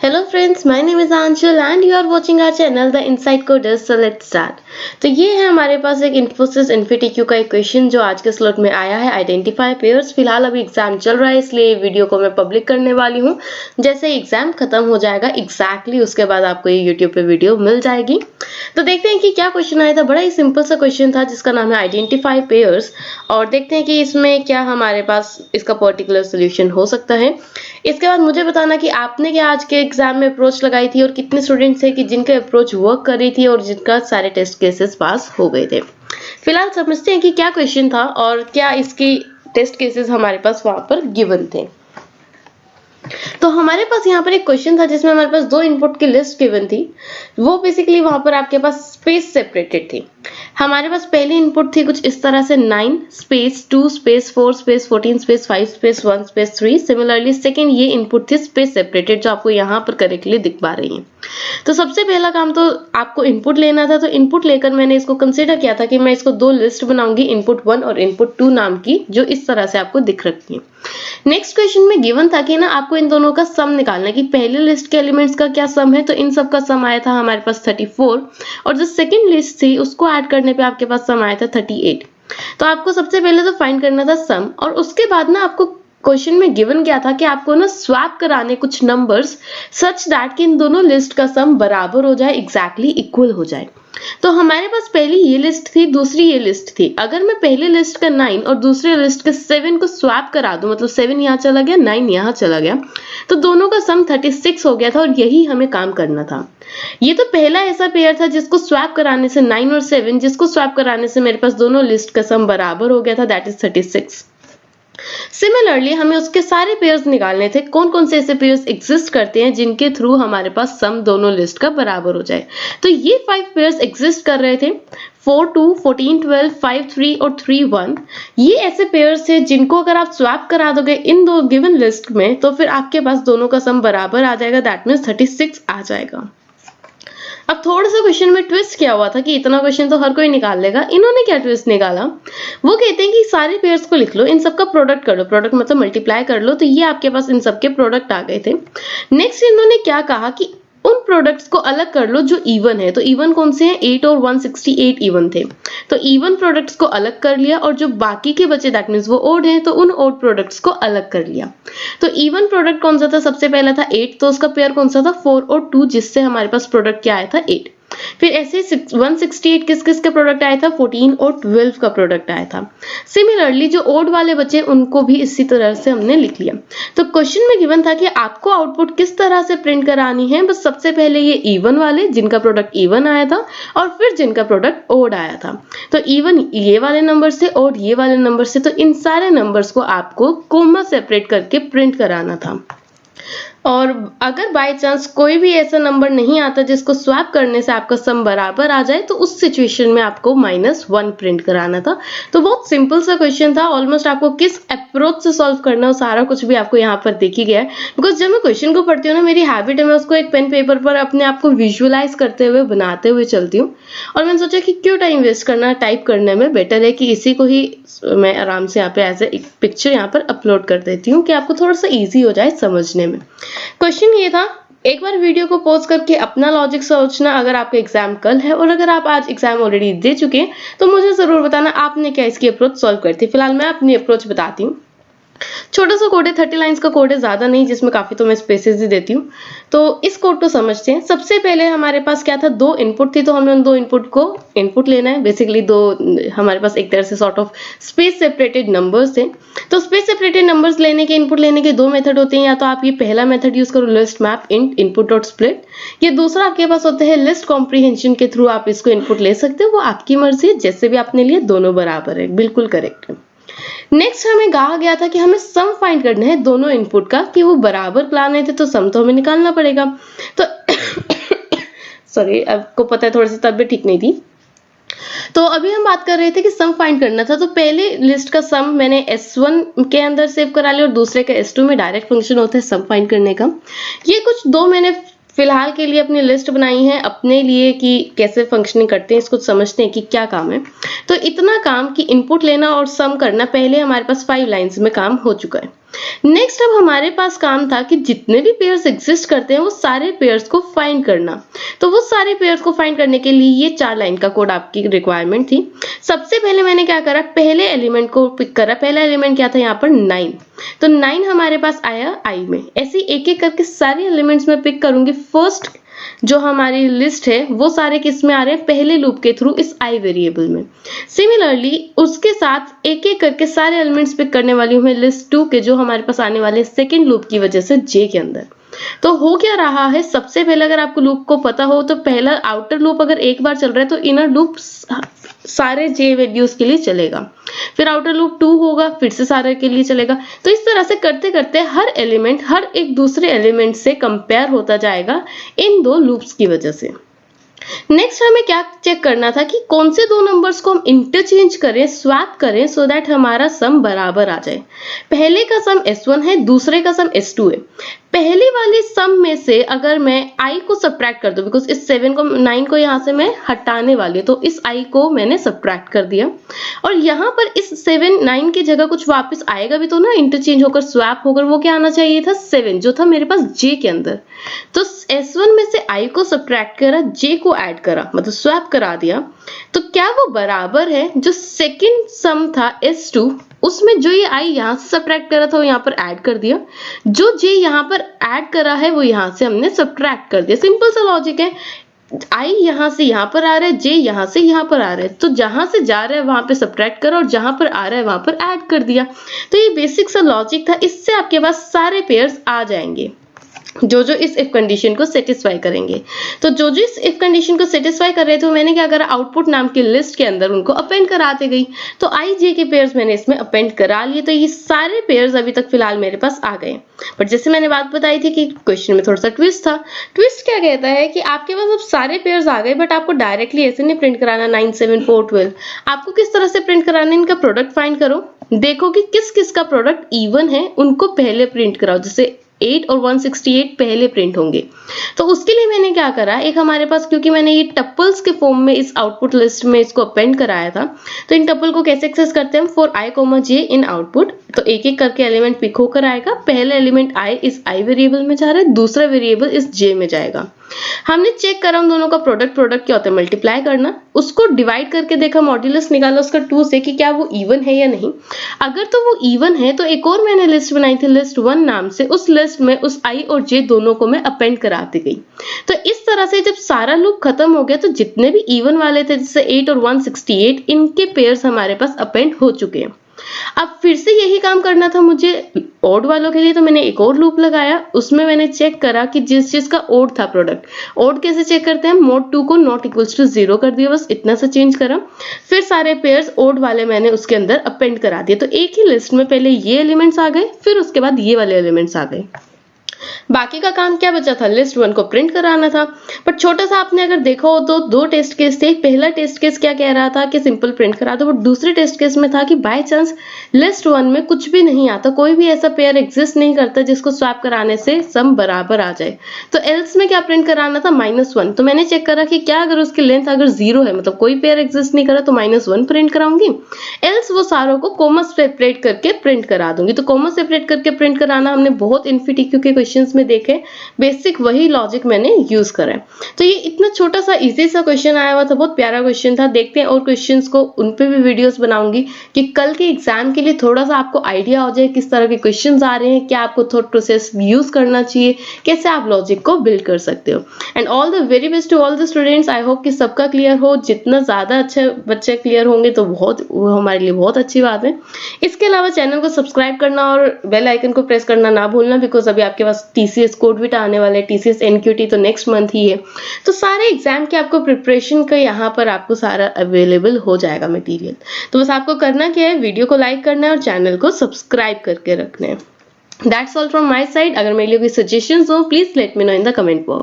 Hello friends, my name is Anshul and you are watching our channel The Inside Coders. So let's start. तो ये है हमारे पास एक Infosys InfyTQ का एक क्वेश्चन जो आज के स्लॉट में आया है। Identify pairs. फिलहाल अभी एग्जाम चल रहा है इसलिए वीडियो को मैं पब्लिक करने वाली हूँ। जैसे एग्जाम खत्म हो जाएगा एग्जैक्टली उसके बाद आपको ये यूट्यूब पे वीडियो मिल जाएगी। तो देखते हैं कि क्या क्वेश्चन आया था। बड़ा ही सिंपल सा क्वेश्चन था जिसका नाम है आइडेंटिफाई पेयर्स और देखते हैं कि इसमें क्या हमारे पास इसका पर्टिकुलर सोल्यूशन हो सकता है। इसके बाद मुझे बताना कि आपने क्या आज के एग्जाम में अप्रोच लगाई थी और कितने स्टूडेंट्स थे कि जिनके अप्रोच वर्क कर रही थी और जिनका सारे टेस्ट केसेस पास हो गए थे। फिलहाल समझते हैं कि क्या क्वेश्चन था और क्या इसकी टेस्ट केसेस हमारे पास वहां पर गिवन थे। तो हमारे पास यहाँ पर एक क्वेश्चन था जिसमें हमारे पास दो इनपुट की लिस्ट गिवन थी। वो बेसिकली वहां पर आपके पास स्पेस सेपरेटेड थी। हमारे पास पहली इनपुट थी कुछ इस तरह से 9 space 2 space 4 space 14 space 5 space 1 space 3। Similarly second ये इनपुट थी स्पेस सेपरेटेड जो आपको यहाँ पर करेक्टली दिख पा रही है। तो सबसे पहला काम तो आपको इनपुट लेना था। तो इनपुट लेकर मैंने इसको कंसीडर किया था कि मैं इसको दो लिस्ट बनाऊंगी, इनपुट 1 और इनपुट 2 नाम की, जो इस तरह से आपको दिख रखी है। नेक्स्ट क्वेश्चन में गिवन था कि ना आपको इन दोनों का सम निकालना है कि पहले लिस्ट के एलिमेंट्स का क्या सम है। तो इन सब का सम आया था हमारे पास 34 और जो सेकंड लिस्ट थी उसको ऐड करने पे आपके पास सम आया था 38। तो आपको सबसे पहले तो फाइंड करना था सम और उसके बाद ना आपको क्वेश्चन में गिवन क्या था कि आपको ना स्वैप कराने कुछ नंबर्स सच दैट कि इन दोनों लिस्ट का सम बराबर हो जाए, एग्जैक्टली इक्वल हो जाए। तो हमारे पास पहली ये लिस्ट थी, दूसरी ये लिस्ट थी। अगर मैं पहले लिस्ट का 9 और दूसरे लिस्ट के 7 को स्वैप करा दूं, मतलब 7 यहाँ चला गया 9 यहाँ चला गया, तो दोनों का सम 36 हो गया था और यही हमें काम करना था। ये तो पहला ऐसा पेयर था जिसको स्वैप कराने से 9 और 7, जिसको स्वैप कराने से मेरे पास दोनों लिस्ट का सम बराबर हो गया था, दैट इज 36। सिमिलरली हमें उसके सारे पेयर्स निकालने थे। कौन कौन से ऐसे पेयर्स एग्जिस्ट करते हैं जिनके थ्रू हमारे पास सम दोनों लिस्ट का बराबर हो जाए। तो ये 5 पेयर्स एग्जिस्ट कर रहे थे, 4 2 14 12 5 3 और 3 1। ये ऐसे पेयर्स थे जिनको अगर आप स्वैप करा दोगे इन दो गिवन लिस्ट में तो फिर आपके पास दोनों का सम बराबर आ जाएगा, दैट मीन्स 36 आ जाएगा। अब थोड़ा सा क्वेश्चन में ट्विस्ट क्या हुआ था कि इतना क्वेश्चन तो हर कोई निकाल लेगा। इन्होंने क्या ट्विस्ट निकाला, वो कहते हैं कि सारे पेयर्स को लिख लो, इन सबका प्रोडक्ट कर लो, प्रोडक्ट मतलब मल्टीप्लाई कर लो। तो ये आपके पास इन सबके प्रोडक्ट आ गए थे। नेक्स्ट इन्होंने क्या कहा कि उन प्रोडक्ट्स को अलग कर लो जो इवन है। तो इवन कौन से हैं, 8 और 168 इवन थे। तो इवन प्रोडक्ट्स को अलग कर लिया और जो बाकी के बचे दैट मीन्स वो ओड हैं, तो उन ओड प्रोडक्ट्स को अलग कर लिया। तो इवन प्रोडक्ट कौन सा था, सबसे पहला था 8, तो उसका पेयर कौन सा था 4 और 2, जिससे हमारे पास प्रोडक्ट क्या आया था 8। फिर ऐसे 168 किस किस का प्रोडक्ट आया था, 14 और 12 का प्रोडक्ट आया था। सिमिलरली जो ओड वाले बचे उनको भी इसी तरह से हमने लिख लिया। तो क्वेश्चन में गिवन था कि आपको आउटपुट किस तरह से प्रिंट करानी है। बस सबसे पहले ये इवन वाले जिनका प्रोडक्ट इवन आया था और फिर जिनका प्रोडक्ट ओड आया था। तो इवन ये वाले नंबर से, ओड ये वाले नंबर से, तो इन सारे नंबर्स को आपको कोमा सेपरेट करके प्रिंट कराना था। और अगर बाय चांस कोई भी ऐसा नंबर नहीं आता जिसको स्वैप करने से आपका सम बराबर आ जाए तो उस सिचुएशन में आपको -1 प्रिंट कराना था। तो बहुत सिंपल सा क्वेश्चन था। ऑलमोस्ट आपको किस अप्रोच से सॉल्व करना हो सारा कुछ भी आपको यहाँ पर दिख ही गया है। बिकॉज जब मैं क्वेश्चन को पढ़ती हूँ ना, मेरी हैबिट है मैं उसको एक पेन पेपर पर अपने आप को विजुअलाइज करते हुए बनाते हुए चलती हूँ। और मैंने सोचा कि क्यों टाइम वेस्ट करना, टाइप करने में बेटर है कि इसी को ही मैं आराम से यहाँ पे एज ए पिक्चर यहाँ पर अपलोड कर देती हूँ कि आपको थोड़ा सा ईजी हो जाए समझने में। क्वेश्चन ये था, एक बार वीडियो को पॉज करके अपना लॉजिक सोचना अगर आपका एग्जाम कल है, और अगर आप आज एग्जाम ऑलरेडी दे चुके हैं तो मुझे जरूर बताना आपने क्या इसकी अप्रोच सॉल्व करी थी। फिलहाल मैं अपनी अप्रोच बताती हूँ। छोटा सा कोड है, 30 लाइंस का कोड है, ज्यादा नहीं, जिसमें काफी तो मैं स्पेसेस ही देती हूँ। तो इस कोड को समझते हैं। सबसे पहले हमारे पास क्या था, 2 इनपुट थी, तो हमें उन 2 इनपुट को इनपुट लेना है। बेसिकली हमारे पास एक तरह से sort of space separated numbers थे। तो स्पेस सेपरेटेड नंबर्स लेने के, इनपुट लेने के 2 मेथड होते हैं। या तो आप ये पहला मेथड यूज करो, list map int input dot split. ये दूसरा आपके पास होता है लिस्ट कॉम्प्रिहेंशन के थ्रू आप इसको इनपुट ले सकते हो। वो आपकी मर्जी है, जैसे भी आपने लिए दोनों बराबर है, बिल्कुल करेक्ट है। नेक्स्ट हमें कहा गया था कि हमें सम फाइंड करना है दोनों इनपुट का, कि वो बराबर लाने थे, तो सम तो हमें निकालना पड़ेगा। तो सॉरी, आपको पता है थोड़ी सी तबीयत ठीक नहीं थी। तो अभी हम बात कर रहे थे कि सम फाइंड करना था। तो पहले लिस्ट का सम मैंने S1 के अंदर सेव करा लिया और दूसरे का S2 में। डायरेक्ट फंक्शन होता है सम फाइंड करने का। ये कुछ 2 मैंने फिलहाल के लिए अपनी लिस्ट बनाई है अपने लिए कि कैसे फंक्शनिंग करते हैं, इसको समझते हैं कि क्या काम है। तो इतना काम कि इनपुट लेना और सम करना पहले हमारे पास 5 लाइंस में काम हो चुका है। नेक्स्ट अब हमारे पास काम था कि जितने भी पेयर्स एग्जिस्ट करते हैं वो सारे पेयर्स को फाइंड करना। तो वो सारे पेयर्स को फाइंड करने के लिए ये 4 लाइन का कोड आपकी रिक्वायरमेंट थी। सबसे पहले मैंने क्या करा, पहले एलिमेंट को पिक करा। पहला एलिमेंट क्या था यहाँ पर 9, तो 9 हमारे पास आया आई में। ऐसे एक एक करके सारे एलिमेंट्स में पिक करूंगी। फर्स्ट जो हमारी लिस्ट है वो सारे किस में आ रहे हैं, पहले लूप के थ्रू इस आई वेरिएबल में। सिमिलरली उसके साथ एक एक करके सारे एलिमेंट्स पिक करने वाली हूँ मैं लिस्ट 2 के, जो हमारे पास आने वाले सेकंड लूप की वजह से जे के अंदर। तो हो क्या रहा है, सबसे पहले अगर आपको लूप को पता हो तो पहला आउटर लूप अगर एक बार चल रहा है तो इनर लूप सारे जे वैल्यूज के लिए चलेगा, फिर आउटर लूप 2 होगा, फिर से सारे के लिए चलेगा। तो इस तरह से करते करते हर एलिमेंट हर एक दूसरे एलिमेंट से कंपेयर होता जाएगा इन 2 लूप्स की वजह से। नेक्स्ट हमें क्या चेक करना था कि कौन से 2 नंबर्स को हम इंटरचेंज करें, स्वैप करें, सो दैट हमारा सम बराबर आ जाए। पहले का सम S1 है, दूसरे का सम S2 है। पहली वाली सम में से अगर मैं i को सब्ट्रैक्ट कर दूं, बिकॉज इस 7 को 9 को यहां से मैं हटाने वाली हूं, तो इस i को मैंने सब्ट्रैक्ट कर दिया। और यहाँ पर इस 7 9 की जगह कुछ वापस आएगा भी तो ना, इंटरचेंज होकर स्वैप होकर, वो क्या आना चाहिए था 7, जो था मेरे पास j के अंदर। तो S1 में से i को सब्ट्रैक्ट करा, j को ऐड करा, मतलब स्वैप करा दिया। तो क्या वो बराबर है जो सेकंड सम था S2, उसमें जो ये i यहाँ से सब्ट्रैक्ट करा था वो यहाँ पर ऐड कर दिया, जो j यहाँ पर ऐड करा है वो यहाँ से हमने सब्ट्रैक्ट कर दिया। सिंपल सा लॉजिक है, i यहाँ से यहाँ पर आ रहा है, j यहाँ से यहाँ पर आ रहा है, तो जहां से जा रहा है वहां पे सब्ट्रैक्ट करो और जहां पर आ रहा है वहां पर ऐड कर दिया। तो ये बेसिक सा लॉजिक था, इससे आपके पास सारे पेयर्स आ जाएंगे जो जो इस इफ कंडीशन को सेटिस्फाई करेंगे। तो जो जो इस इफ कंडीशन को सेटिस्फाई कर रहे थे मैंने क्या करा, आउटपुट नाम की लिस्ट के अंदर उनको अपेंड कराते गई। तो आई जे के पेयर्स मैंने इसमें अपेंड करा लिए। तो ये सारे पेयर्स अभी तक फिलहाल मेरे पास आ गए। बट जैसे मैंने बात बताई थी कि क्वेश्चन में थोड़ा सा ट्विस्ट था। ट्विस्ट क्या कहता है कि आपके पास अब सारे पेयर्स आ गए, बट आपको डायरेक्टली ऐसे नहीं प्रिंट कराना 9 7 4 12। आपको किस तरह से प्रिंट कराना, इनका प्रोडक्ट फाइंड करो, देखो कि किस किस का प्रोडक्ट इवन है, उनको पहले प्रिंट कराओ। जैसे 8 और 168 पहले प्रिंट होंगे। तो उसके लिए मैंने क्या करा, एक हमारे पास, क्योंकि मैंने ये टपल्स के फॉर्म में इस आउटपुट लिस्ट में इसको अपेंड कराया था, तो इन टपल को कैसे एक्सेस करते हैं, for i, j in output. तो एक एक करके एलिमेंट पिक होकर आएगा। पहला एलिमेंट i इस i वेरिएबल में जा रहा है, दूसरा वेरिएबल इस j में जाएगा। हमने चेक करा उन दोनों का प्रोडक्ट क्या होता है, मल्टीप्लाई करना, उसको डिवाइड करके देखा, मॉड्यूलस निकाला उसका 2 से कि क्या वो इवन है या नहीं। अगर तो वो इवन है तो एक और मैंने लिस्ट बनाई थी लिस्ट 1 नाम से, उस लिस्ट में उस i और j दोनों को मैं अपेंड कराती गई। तो इस तरह से जब सारा लूप खत्म हो गया तो जितने भी इवन वाले थे जैसे 8 और 168, इनके पेयर्स हमारे पास अपेंड हो चुके हैं। अब फिर से यही काम करना था मुझे ओड वालों के लिए, तो मैंने एक और लूप लगाया। उसमें मैंने चेक करा कि जिस चीज का ओड था प्रोडक्ट, ओड कैसे चेक करते हैं, mod 2 को नॉट इक्वल्स टू 0 कर दिया, बस इतना सा चेंज करा। फिर सारे पेयर्स ओड वाले मैंने उसके अंदर अपेंड करा दिए। तो एक ही लिस्ट में पहले ये एलिमेंट्स आ गए, फिर उसके बाद ये वाले एलिमेंट्स आ गए। बाकी का काम क्या बचा था, लिस्ट 1 को प्रिंट कराना था। बट छोटा सा आपने अगर देखा हो तो 2 टेस्ट केस थे। पहला टेस्ट केस क्या कह रहा था कि सिंपल प्रिंट करा दो, बट दूसरे टेस्ट केस में था कि बाय चांस लिस्ट 1 में कुछ भी नहीं आता, कोई भी ऐसा पेयर एग्जिस्ट नहीं करता जिसको स्वैप कराने से सम बराबर आ जाए। तो एल्स में क्या प्रिंट कराना था, -1। तो मैंने चेक करा कि क्या अगर उसकी लेंथ अगर 0 है, मतलब कोई पेयर एग्जिस्ट नहीं करा, तो -1 प्रिंट कराऊंगी। एल्स वो सारों को कॉमा सेपरेट करके प्रिंट करा दूंगी। तो कॉमा सेपरेट करके प्रिंट कराना हमने बहुत इन्फिटिक्यू के क्वेश्चंस में देखे, बेसिक वही लॉजिक मैंने यूज करा है। तो ये इतना छोटा सा इजी सा क्वेश्चन आया हुआ था, बहुत प्यारा क्वेश्चन था। देखते हैं और क्वेश्चंस को, उन पे भी वीडियोस बनाऊंगी कि कल के एग्जाम के लिए थोड़ा सा आपको आइडिया हो जाए किस तरह के क्वेश्चंस आ रहे हैं, क्या आपको थॉट प्रोसेस यूज करना चाहिए, कैसे आप लॉजिक को बिल्ड कर सकते हो। And all the very best to all the students. I hope कि सबका क्लियर हो। जितना ज्यादा अच्छे बच्चे क्लियर होंगे तो वो हमारे लिए बहुत अच्छी बात है। इसके अलावा चैनल को सब्सक्राइब करना और बेल आइकन को प्रेस करना ना भूलना, बिकॉज अभी आपके पास TCS कोड भी आने वाला है, TCS NQT तो नेक्स्ट मंथ ही है। तो सारे एग्जाम के आपको प्रिपरेशन का यहाँ पर आपको सारा अवेलेबल हो जाएगा मटेरियल। तो बस आपको करना क्या है, वीडियो को लाइक करना है और चैनल को सब्सक्राइब करके रखना है। That's all from my side. अगर मेरे लिए कोई सजेशंस हो please let me know in the comment box.